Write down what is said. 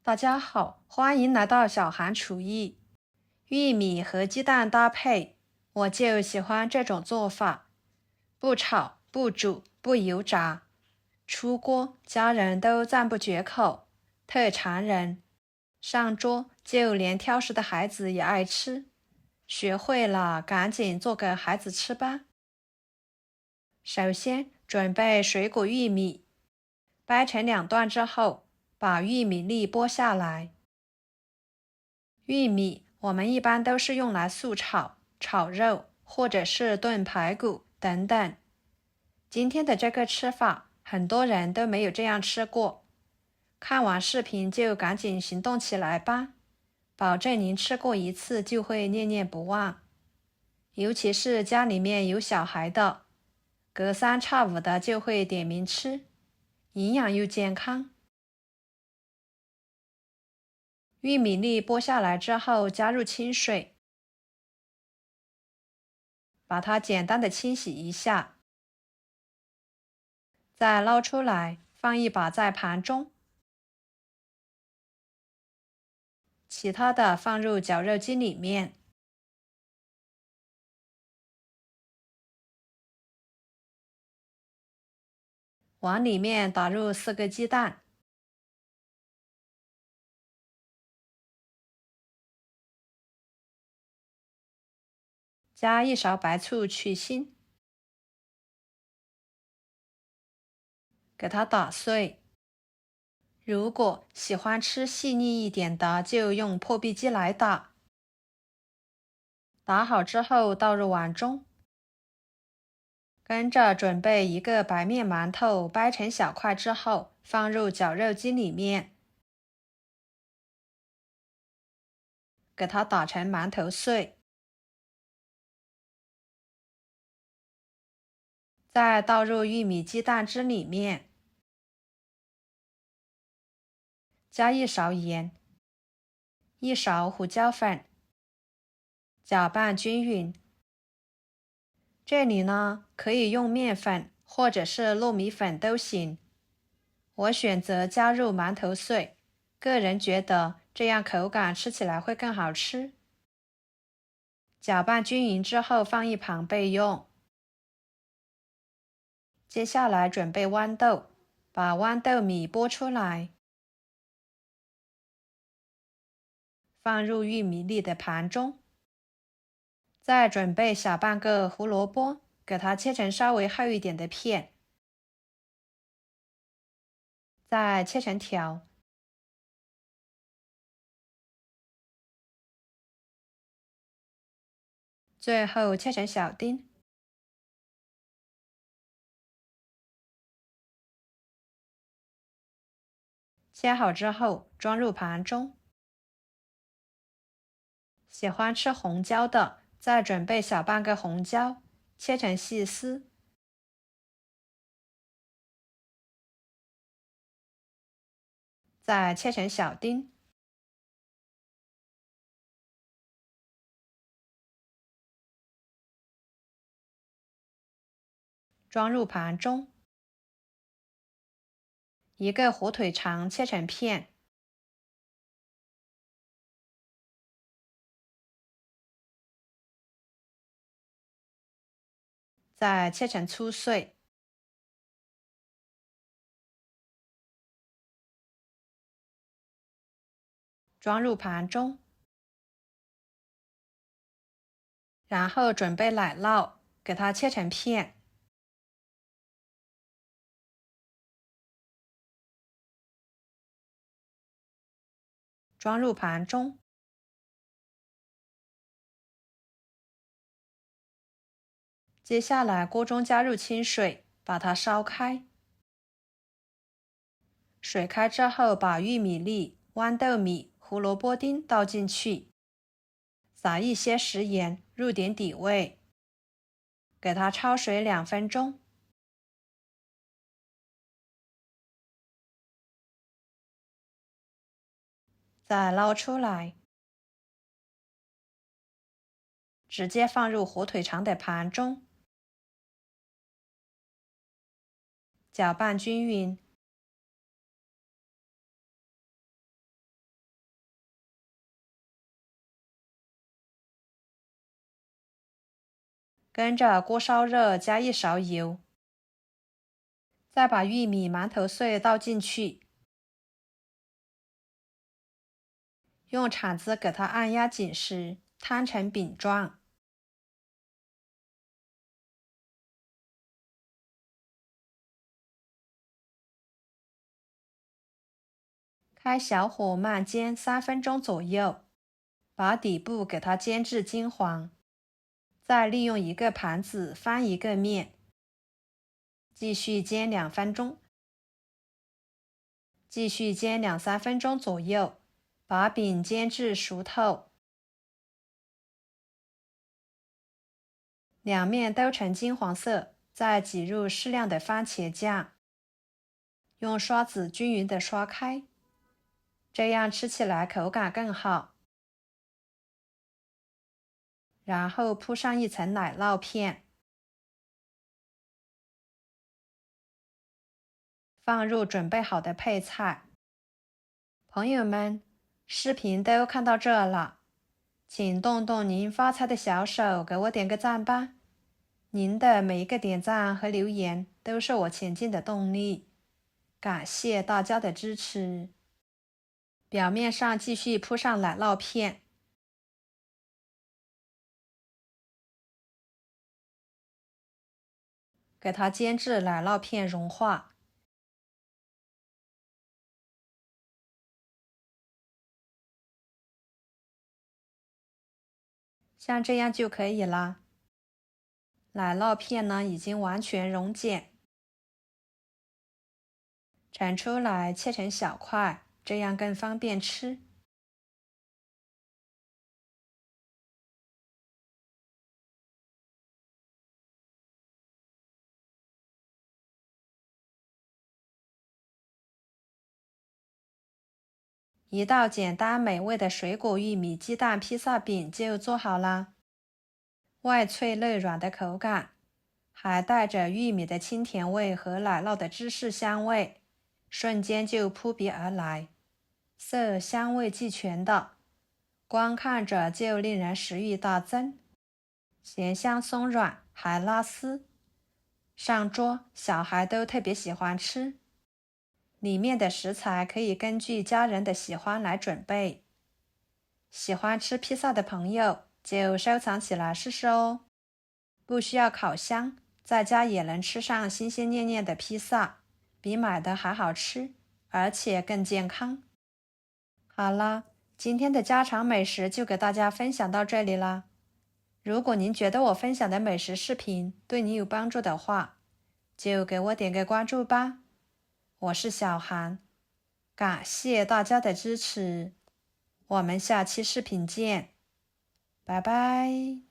大家好，欢迎来到小韩厨艺。玉米和鸡蛋搭配，我就喜欢这种做法，不炒、不煮、不油炸，出锅家人都赞不绝口，特馋人。上桌就连挑食的孩子也爱吃，学会了赶紧做给孩子吃吧。首先准备水果玉米，掰成2段之后，把玉米粒剥下来。玉米我们一般都是用来素炒、炒肉或者是炖排骨等等。今天的这个吃法，很多人都没有这样吃过。看完视频就赶紧行动起来吧，保证您吃过一次就会念念不忘。尤其是家里面有小孩的，隔三差五的就会点名吃，营养又健康。玉米粒剥下来之后，加入清水，把它简单的清洗一下，再捞出来，放一把在盘中。其他的放入绞肉机里面，往里面打入4个鸡蛋，加1勺白醋去腥，给它打碎。如果喜欢吃细腻一点的，就用破壁机来打。打好之后倒入碗中，跟着准备1个白面馒头，掰成小块之后放入绞肉机里面，给它打成馒头碎。再倒入玉米鸡蛋汁里面，加1勺盐，1勺胡椒粉，搅拌均匀。这里呢，可以用面粉或者是糯米粉都行。我选择加入馒头碎，个人觉得这样口感吃起来会更好吃。搅拌均匀之后放一旁备用。接下来准备豌豆，把豌豆米剥出来，放入玉米粒的盘中。再准备小半个胡萝卜，给它切成稍微厚一点的片，再切成条。最后切成小丁。切好之后装入盘中。喜欢吃红椒的，再准备小半个红椒，切成细丝。再切成小丁。装入盘中。1个火腿肠切成片，再切成粗碎。装入盘中。然后准备奶酪，给它切成片，装入盘中。接下来锅中加入清水，把它烧开。水开之后，把玉米粒、豌豆米、胡萝卜丁倒进去，撒一些食盐，入点底味，给它焯水2分钟。再捞出来，直接放入火腿肠的盘中，搅拌均匀。跟着锅烧热，加1勺油，再把玉米、馒头碎倒进去，用铲子给它按压紧实，摊成饼状。开小火慢煎3分钟左右，把底部给它煎至金黄。再利用一个盘子翻一个面，继续煎2分钟，继续煎2-3分钟左右，把饼煎至熟透。两面都呈金黄色，再挤入适量的番茄酱，用刷子均匀地刷开，这样吃起来口感更好。然后铺上一层奶酪片，放入准备好的配菜。朋友们，视频都看到这了，请动动您发财的小手，给我点个赞吧。您的每一个点赞和留言都是我前进的动力，感谢大家的支持。表面上继续铺上奶酪片，给它煎至奶酪片融化。像这样就可以了。奶酪片呢已经完全溶解，盛出来切成小块，这样更方便吃。一道简单美味的水果玉米鸡蛋披萨饼就做好啦，外脆内软的口感，还带着玉米的清甜味和奶酪的芝士香味，瞬间就扑鼻而来，色香味俱全的，光看着就令人食欲大增，咸香松软还拉丝，上桌小孩都特别喜欢吃。里面的食材可以根据家人的喜欢来准备，喜欢吃披萨的朋友就收藏起来试试哦。不需要烤箱，在家也能吃上新鲜念念的披萨，比买的还好吃，而且更健康。好啦，今天的家常美食就给大家分享到这里啦。如果您觉得我分享的美食视频对你有帮助的话，就给我点个关注吧。我是小韩，感谢大家的支持，我们下期视频见，拜拜。